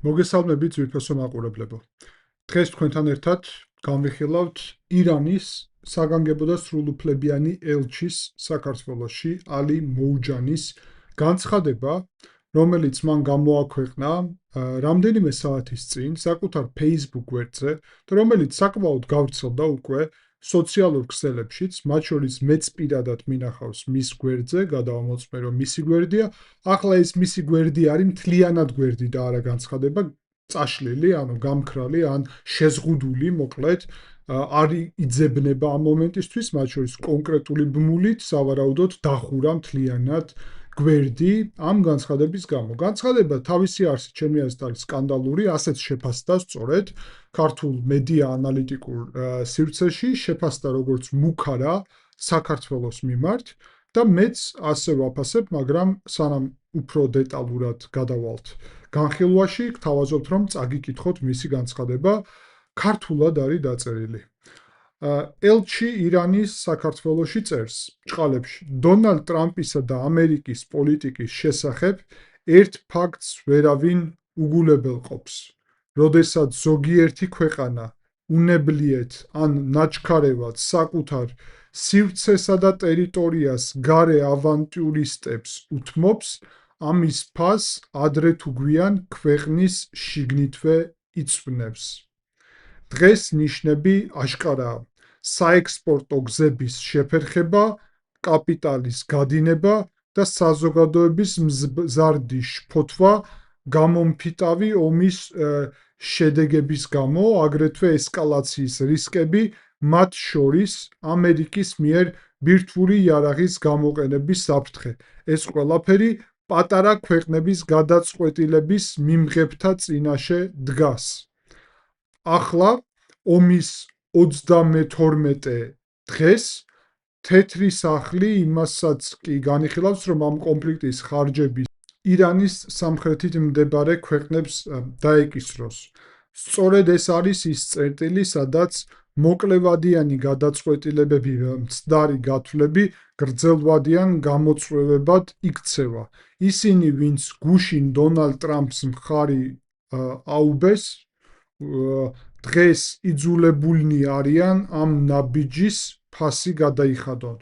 მოგესალმებით ძვირფასო მაყურებლებო. დღეს თქვენთან ერთად განვიხილავთ ირანის საგანგებო და სრულუფლებიანი ელჩის საქართველოში ალი მოუჯანის განცხადება, რომელიც მან გამოაქვეყნა რამდენიმე საათის წინ საკუთარ Facebook გვერდზე, რომელიც საკმაოდ გავრცელდა უკვე სოციალურ ქსელებშიც, მათ შორის მეც პირადად მინახავს მის გვერდზე, გადავამოწმე რომ მისი გვერდია. ახლა ეს მისი გვერდი არის მთლიანად გვერდი და არა განცხადება, წაშლილი, ანუ გამქრალი, ან შეზღუდული, მოკლედ, არ იძებნება ამ მომენტისთვის, მათ შორის კონკრეტული ბმულით, სავარაუდოდ დახურა მთლიანად გვერდი ამ განცხადების გამო. განცხადება თავისი არსით ჩემი აზრით არის სკანდალური, ასეც შეფასდა სწორედ ქართულ მედია ანალიტიკურ სივრცეში, შეფასდა როგორც მუქარა საქართველოს მიმართ და მეც ასე ვაფასებ, მაგრამ სანამ უფრო დეტალურად გადავალთ განხილვაში, გთავაზობთ რომ წაგიკითხოთ მისი განცხადება, ქართულად არის დაწერილი. ელჩი ირანის საქართველოში წერს ჭყალებში დონალდ ტრამპისა და ამერიკის პოლიტიკის შესახებ ერთ ფაქტს ვერავინ უგულებელყოფს, როდესაც ზოგიერთი ქვეყანა უნებლიეთ ან ნაჩქარევად საკუთარ სივრცესა და ტერიტორიას გარე ავანტიურისტებს უთმობს, ამის ფასს ადრე თუ გვიან ქვეყნის შიგნითვე იწვნევს. დღეს ნიშნები აშკარაა. საექსპორტო გზების შეფერხება, კაპიტალის გადინება და საზოგადოების მზარდი შფოთვა გამომფიტავი ომის შედეგების გამო, აგრეთვე ესკალაციის რისკები, მათ შორის ამერიკის მიერ ბირთვული იარაღის გამოყენების საფრთხე. ეს ყველაფერი პატარა ქვეყნების გადაწყვეტილების მიმღებთა წინაშე დგას. ახლა ომის 32 დღეს თეთრი სახლი იმასაც კი განიხილავს, რომ ამ კონფლიქტის ხარჯები ირანის სამხრეთით მდებარე ქვეყნებს დაეკისროს. სწორედ ეს არის ის წერტილი, სადაც მოკლევადიანი გადაწყვეტილებები, მცდარი გათვლები გრძელვადიან გამოწვევებად იქცევა. ისინი, ვინც გუშინ დონალდ ტრამპს მხარი აუბეს, დღეს იძულებულნი არიან ამ ნაბიჯის ფასი გადაიხადონ.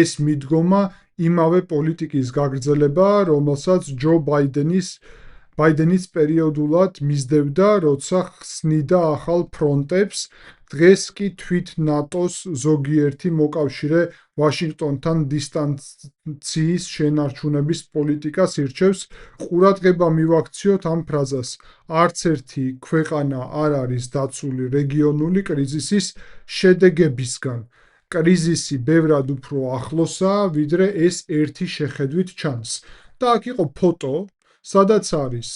ეს მიდგომა იმავე პოლიტიკის გაგრძელებაა, რომელსაც ჯო ბაიდენის პერიოდულად მისდევდა, როცა ხსნიდა ახალ ფრონტებს. დღეს კი თვით ნატოს ზოგიერთი მოკავშირე ვაშინგტონთან დისტანციის შენარჩუნების პოლიტიკას ირჩევს. ყურადღება მივაქციოთ ამ ფრაზას. არც ერთი ქვეყანა არ არის დაცული რეგიონული კრიზისის შედეგებისგან. კრიზისი ბევრად უფრო ახლოსაა, ვიდრე ეს ერთი შეხედვით ჩანს. და აქ იყო ფოტო, სადაც არის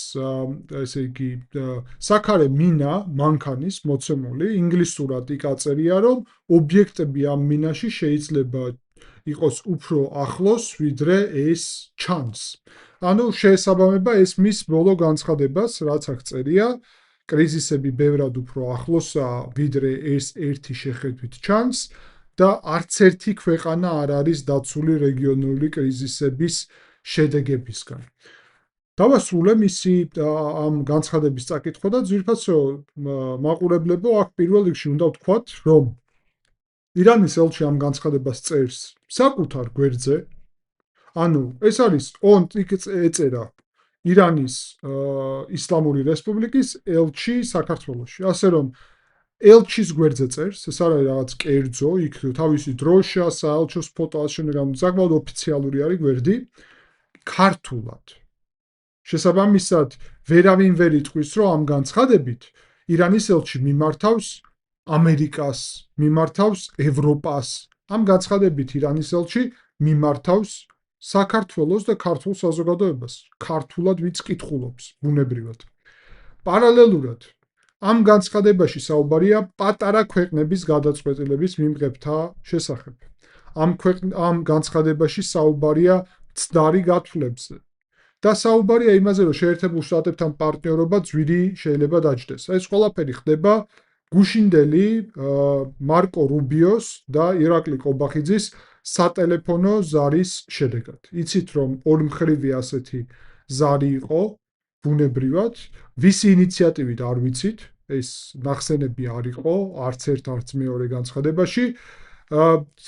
ესე იგი საქარე მინა მანქანის მოცემული, ინგლისურად იქ აწერია, რომ ობიექტები ამ მინაში შეიძლება იყოს უფრო ახლოს, ვიდრე ეს ჩანს. ანუ შეესაბამება ეს მის ბოლო განცხადებას, რაც აქ წერია, კრიზისები ბევრად უფრო ახლოსაა, ვიდრე ეს ერთი შეხედვით ჩანს და არც ერთი ქვეყანა არ არის დაცული რეგიონული კრიზისების შედეგებისგან. დავასრულე მისი ამ განცხადების წაკითხვა და ძვირფასო მაყურებლებო, აქ პირველ რიგში უნდა ვთქვათ, რომ ირანის ელჩი ამ განცხადებას წერს საკუთარ გვერდზე, ანუ ეს არის ეწერა ირანის ისლამური რესპუბლიკის ელჩი საქართველოში, ასე რომ ელჩის გვერდზე წერს, ეს არ არის რაღაც კერძო, იქ თავისი დროშა, საელჩოს ფოტო, საკმაოდ ოფიციალური არის გვერდი, ქართულად. შესაბამისად, ვერავინ ვერ იტყვის, რომ ამ განცხადებით ირანის ელჩი მიმართავს ამერიკას, მიმართავს ევროპას. ამ განცხადებით ირანის ელჩი მიმართავს საქართველოს და ქართულ საზოგადოებას. ქართულად ვინც კითხულობს, ბუნებრივად. პარალელურად, ამ განცხადებაში საუბარია პატარა ქვეყნების გადაწყვეტილების მიმღებთა შესახებ. ამ განცხადებაში საუბარია მცდარი გათვლებზე. და საუბარია იმაზე, რომ შეერთებულ შტატებთან პარტნიორობა ძვირი შეიძლება დაჯდეს. ეს ყველაფერი ხდება გუშინდელი მარკო რუბიოს და ირაკლი კობახიძის სატელეფონო ზარის შედეგად. იცით, რომ ორმხრივი ასეთი ზარი იყო ბუნებრივად, ვისი ინიციატივით არ ვიცით, ეს ნახსენები არ იყო, არც ერთ, არც მეორე განცხადებაში.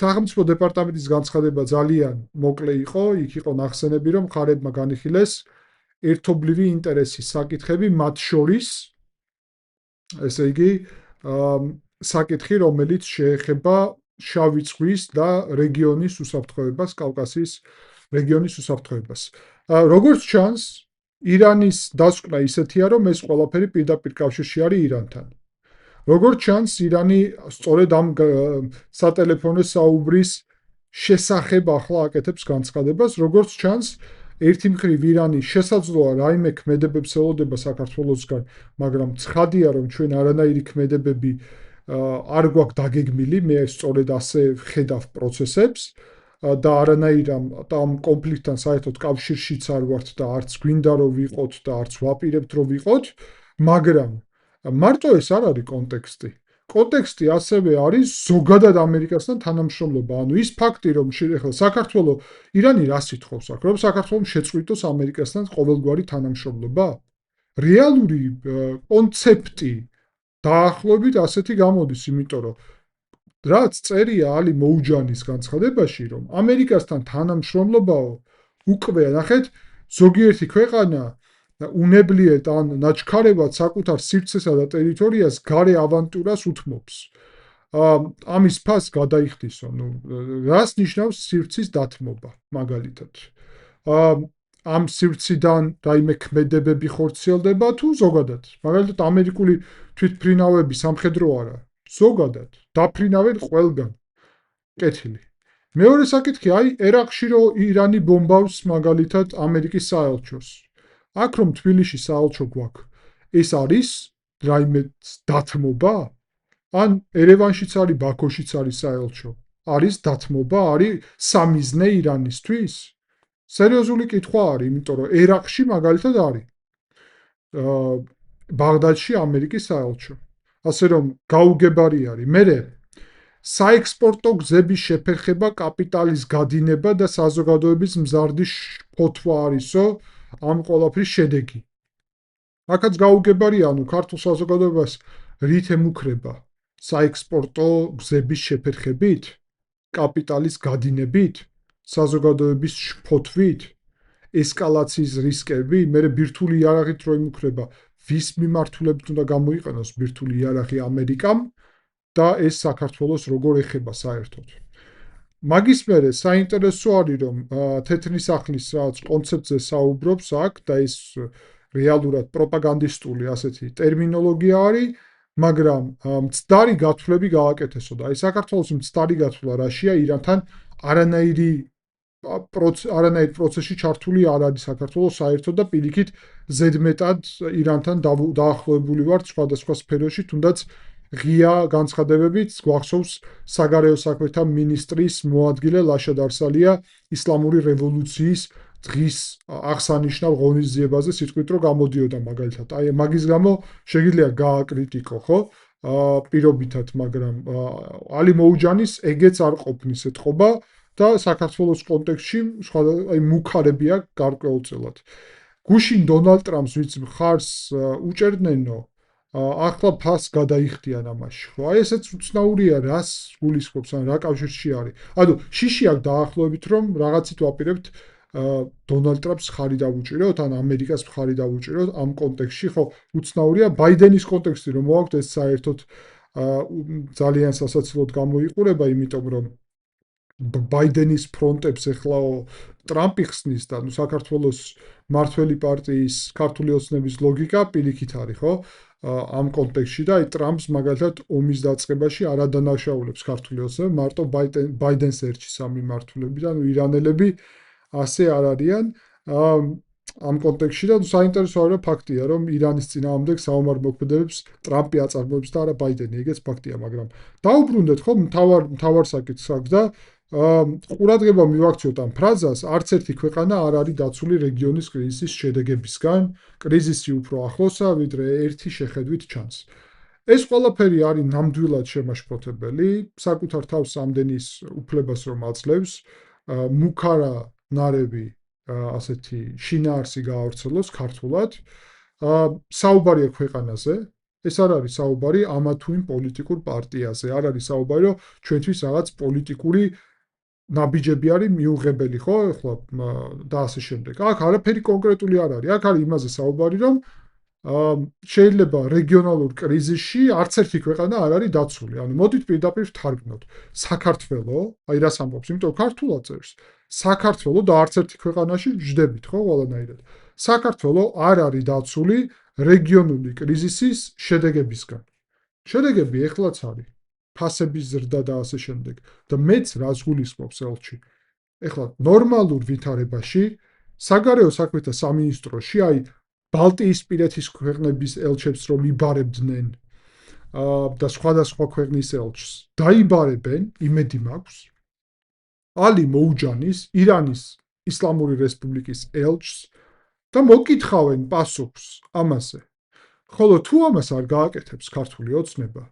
სახელმწიფო დეპარტამენტის განცხადება ძალიან მოკლე იყო, იქ იყო ნახსენები, რომ მხარეებმა განიხილეს ერთობლივი ინტერესის საკითხები, მათ შორის, ესე იგი, საკითხი, რომელიც შეეხება შავი ზღვის და რეგიონის უსაფრთხოებას, კავკასიის რეგიონის უსაფრთხოებას. როგორც ჩანს, ირანის დასკვნა ისეთია, რომ ეს ყველაფერი პირდაპირ კავშირში არის ირანთან. როგორც ჩანს, ირანი სწორედ ამ სატელეფონო საუბრის შესახებ ახლა აკეთებს განცხადებას, როგორც ჩანს, ერთი მხრივ ირანი შესაძლოა რაიმე ქმედებებს ელოდება საქართველოსგან, მაგრამ ცხადია, რომ ჩვენ არანაირი ქმედებები არ გვაქვს დაგეგმილი, მე სწორედ ასე ვხედავ პროცესებს და არანაირ ამ კონფლიქტთან საერთოდ კავშირშიც არ ვართ და არც გვინდა რომ ვიყოთ და არც ვაპირებთ რომ ვიყოთ, მაგრამ მარტო ეს არ არის კონტექსტი. კონტექსტი ასევე არის ზოგადად ამერიკასთან თანამშრომლობა. ანუ ის ფაქტი, რომ ახლა საქართველოს ირანი რას ითხოვს აქ, რომ საქართველოს შეწყვიტოს ამერიკასთან ყოველგვარი თანამშრომლობა? რეალური კონცეფტი დაახლოებით ასეთი გამოდის, იმიტომ რომ რაც წერია ალი მოუჯანის განცხადებაში, რომ ამერიკასთან თანამშრომლობაო უკვე ნახეთ, ზოგიერთი ქვეყანა უნებლიეთ ან ნაჩქარებად საკუთარ სივრცესა და ტერიტორიას გარე ავანტურას უთმობს. ამის ფასს გადაიხდისო, რას ნიშნავს სივრცის დათმობა, მაგალითად. ამ სივრციდან რაიმე ქმედებები ხორციელდება თუ ზოგადად. მაგალითად, ამერიკული თვითმფრინავები სამხედრო არა, ზოგადად დაფრინავენ ყველგან. კეთილი. მეორე საკითხი, ერაყში რომ ირანი ბომბავს მაგალითად ამერიკის საელჩოს. აქ რომ თბილისში საელჩო გვაქვს, ეს არის რაიმე დათმობა? ან ერევანშიც არის, ბაქოშიც არის საელჩო. არის დათმობა, არის სამიზნე ირანისთვის? სერიოზული კითხვა არის, იმიტომ რომ ერაყში მაგალითად არის. ბაღდადში ამერიკის საელჩო. ასე რომ გაუგებარი არის. მერე საექსპორტო გზების შეფერხება, კაპიტალის გადინება და საზოგადოების მზარდი ფოთვა არისო ამ ყველაფრის შედეგი. აქაც გაუგებარი, ანუ ქართულ საზოგადოებას რით ემუქრება? საექსპორტო გზების შეფერხებით, კაპიტალის გადინებით, საზოგადოების ფოთვით, ესკალაციის რისკები, მერე ბირთვული იარაღით რო ემუქრება, ვის მიმართულებით უნდა გამოიყენოს ბირთვული იარაღი ამერიკამ და ეს საქართველოს როგორ ეხება საერთოდ. მაგის მერე საინტერესო არის, რომ თეთრი სახლის რაღაც კონცეფტზე საუბრობს აქ და ეს რეალურად პროპაგანდისტული ასეთი ტერმინოლოგია არის, მაგრამ მცდარი გათვლები გააკეთესო და აი საქართველოს მცდარი გათვლა რაშია ირანთან არანაირ პროცესში ჩართული არ არის საქართველოს საერთოდ და პირიქით ზედმეტად ირანთან დაახლოებული ვართ სხვადასხვა სფეროში, თუნდაც ღია განცხადებებით გვახსოვს საგარეო საქმეთა მინისტრის მოადგილე ლაშად არსალია ისლამური რევოლუციის დღის აღსანიშნავ ღონისძიებაზე სიტყვით რომ გამოდიოდა მაგალითად. აი მაგის გამო შეიძლება გააკრიტიკო, ხო? პირობითად, მაგრამ ალი მოუჯანის ეგეც არ ყოფნის ეთყობა და საქართველოს კონტექსტში აი მუქარებია გარკვეულწილად. გუშინ დონალდ ტრამპს ვიც მხარს უჭერდნენო ახლა ფას გადაიხდიან ამაში, ხო? აი ესეც უცნაურია, რას გულისხმობს, ან რა კავშირში არის. ანუ შიში აქვს დაახლოებით, რომ რაღაცით ვაპირებთ დონალდ ტრამპს ხარი დავუჭიროთ, ან ამერიკას ხარი დავუჭიროთ ამ კონტექსტში, ხო? უცნაურია ბაიდენის კონტექსტი რომ მოაქვთ, ეს საერთოდ ძალიან სასაცილოდ გამოიყურება, იმიტომ რომ ბაიდენის ფრონტებს ეხლაო ტრამპი ხსნის და საქართველოს მართველი პარტიის ქართული ოცნების ლოგიკა პირიქით არის, ხო? ამ კონტექსტში და აი ტრამპს მაგალითად ომის დაწყებაში არ ადანაშაულებს ქართული ოცნება, მარტო ბაიდენს ერჩის ამ მიმართულებით, ანუ ირანელები ასე არ არიან ამ კონტექსტში და საინტერესო არის ფაქტია, რომ ირანის წინააღმდეგ საომარ მოქმედებებს ტრამპი აწარმოებს და არა ბაიდენი, ეგეც ფაქტია, მაგრამ დაუბრუნდეთ ხო მთავარ საკითხს აქვს და ყურადღება მივაქციოთ ამ ფრაზას, არც ერთი ქვეყანა არ არის დაცული რეგიონის კრიზისის შედეგებისგან, კრიზისი უფრო ახლოსაა, ვიდრე ერთი შეხედვით ჩანს. ეს ყველაფერი არის ნამდვილად შემაშფოთებელი, საკუთარ თავს ამდენის უფლებას რომ აძლევს, მუქარა ნარევი ასეთი შინაარსი გაავრცელოს ქართულად. საუბარია ქვეყანაზე, ეს არ არის საუბარი ამა თუ იმ პოლიტიკურ პარტიაზე, არ არის საუბარი, რომ ჩვენთვის რაღაც პოლიტიკური ნაბიჯები არის მიუღებელი, ხო, ახლა და ასე შემდეგ. აქ არაფერი კონკრეტული არ არის. აქ არის იმაზე საუბარი, რომ შეიძლება რეგიონალურ კრიზისში არც ერთი ქვეყანა არ არის დაცული. ანუ მოდით პირდაპირ ვთარგმნოთ. საქართველო, აი რას ამბობს, იმიტომ ქართულად წერს. საქართველო და არც ერთი ქვეყანაში ვჯდებით, ხო, ყველანაირად. საქართველო არ არის დაცული რეგიონული კრიზისის შედეგებისგან. შედეგები ეხლაც არის. ფასების ზრდა და ასე შემდეგ. და მეც რას გულისხმობს ელჩი. ეხლა ნორმალურ ვითარებაში საგარეო საქმეთა სამინისტროში აი ბალტიისპირეთის ქვეყნების ელჩებს რომ იბარებდნენ და სხვადასხვა ქვეყნის ელჩს დაიბარებენ, იმედი მაქვს. ალი მოუჯანის ირანის ისლამური რესპუბლიკის ელჩს და მოკითხავენ პასუხს ამაზე. ხოლო თუ ამას არ გააკეთებს ქართული ოცნება,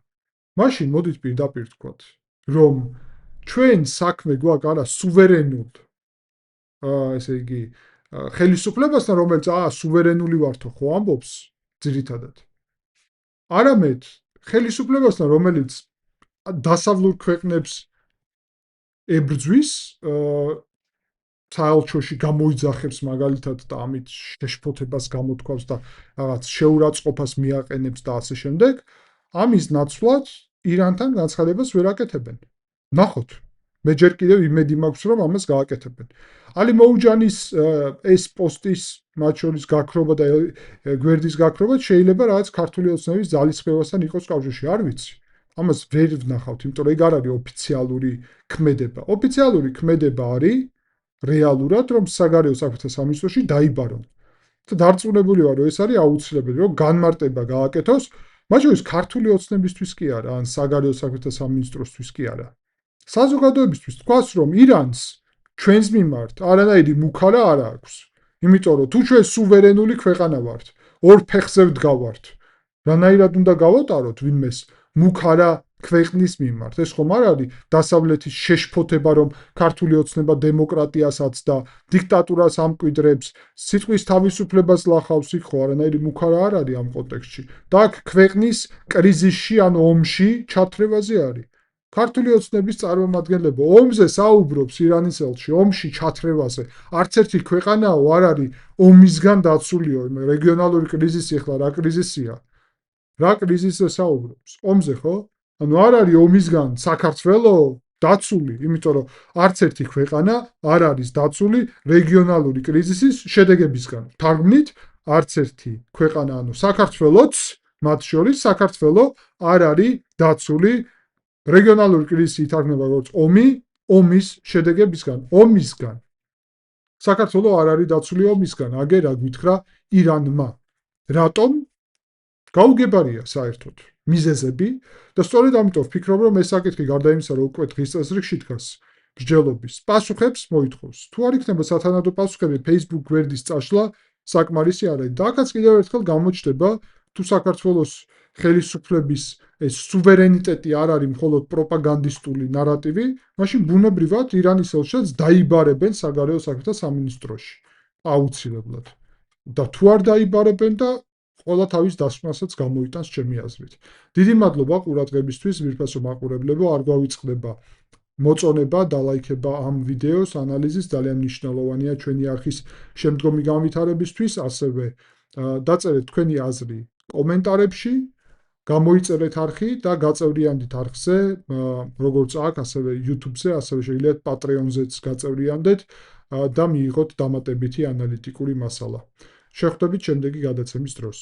მაშინ მოდით პირდაპირ ვთქვათ, რომ ჩვენ საქმე გვაქვს არა სუვერენულ ესე იგი ხელისუფლებასთან, რომელიც სუვერენული ვართო ხო ამბობს ძირითადად. არამედ ხელისუფლებასთან, რომელიც დასავლურ ქვეყნებს ებრძვის საელჩოში გამოიძახებს მაგალითად და ამით შეშფოთებას გამოთქვავს და რაღაც შეურაცხყოფას მიაყენებს და ასე შემდეგ, ამის ნაცვლად ირანთან განცხადებას ვერ აკეთებენ. ნახოთ. მე ჯერ კიდევ იმედი მაქვს, რომ ამას გააკეთებენ. ალი მოუჯანის ეს პოსტის მათ შორის გაქრობა და გვერდის გაქრობა შეიძლება რაღაც ქართული ოცნების ძალისხმევასთან იყოს კავშირში, არ ვიცი. ამას ვერ ვნახავთ, იმიტომ რომ ეგ არ არის ოფიციალური ქმედება. ოფიციალური ქმედება არის რეალურად, რომ საგარეო საქმეთა სამინისტროში დაიბარონ. და დარწმუნებული ვარ, რომ ეს არის აუცილებელი, რომ განმარტება გააკეთოს, მათ შორის ქართული ოცნებისთვის კი არა, ან საგარეო საქმეთა სამინისტროსთვის კი არა. საზოგადოებისთვის თქვას, რომ ირანს ჩვენს მიმართ არანაირი მუქარა არ აქვს. იმიტომ რომ თუ ჩვენ სუვერენული ქვეყანა ვართ, ორ ფეხზე ვდგავართ, რანაირად უნდა გავატაროთ ვინმეს მუქარა ქვეყნის მიმართ. ეს ხომ არ არის დასავლეთის შეშფოთება, რომ ქართული ოცნება დემოკრატიასაც და დიქტატურას ამკვიდრებს, სიტყვის თავისუფლებას ლახავს, იქ ხო არანაირი მუქარა არ არის ამ კონტექსტში. და აქ ქვეყნის კრიზისში ან ომში ჩათრევაზე არის. ქართული ოცნების წარმომადგენლებო, ომზე საუბრობს ირანის ელჩი, ომში ჩათრევაზე. არც ერთი ქვეყანაო არ არის ომისგან დაცულიო, რეგიონალური კრიზისი ახლა რა კრიზისია? რა კრიზისზე საუბრობს? ომზე ხო? ანუ არ არის ომისგან საქართველო დაცული, იმიტომ რომ არც ერთი ქვეყანა არ არის დაცული რეგიონალური კრიზისის შედეგებისგან. თარგმნით, არც ერთი ქვეყანა, ანუ საქართველოც, მათ შორის საქართველო არ არის დაცული რეგიონალური კრიზისი ითარგმნება როგორც ომი, ომის შედეგებისგან, ომისგან. საქართველო არ არის დაცული ომისგან, აგერ რა გითხრა ირანმა. რატომ? გაუგებარია საერთოდ მიზეზები და სწორედ ამიტომ ვფიქრობ, რომ ეს საკითხი გარდა იმისა, რომ უკვე დღის წესრიგში დგას მსჯელობის პასუხებს მოითხოვს. თუ არ იქნება სათანადო პასუხები, Facebook გვერდის წაშლა საკმარისი არ არის. და აქაც კიდევ ერთხელ გამოჩნდება, თუ საქართველოს ხელისუფლების ეს სუვერენიტეტი არ არის მხოლოდ პროპაგანდისტული ნარატივი, მაშინ ბუნებრივად ირანის ელჩს დაიბარებენ საგარეო საქმეთა სამინისტროში. აუცილებლად. და თუ არ დაიბარებენ და ყველა თავის დასკვნასაც გამოიტანს ჩემი აზრით. დიდი მადლობა ყურადღებისთვის, ვირფასო მაყურებლებო, არ გვავიწყდება მოწონება და ლაიქება ამ ვიდეოს ანალიზის, ძალიან მნიშვნელოვანია ჩვენი არხის შემდგომი განვითარებისთვის, ასევე დაწერეთ თქვენი აზრი კომენტარებში, გამოიწერეთ არხი და გაწევრიანდით არხზე, როგორც აქ, ასევე YouTube-ზე, ასევე შეგიძლიათ Patreon-ზეც გაწევრიანდეთ და მიიღოთ დამატებითი ანალიტიკური მასალა. შეხვდებით შემდეგი გადაცემის დროს.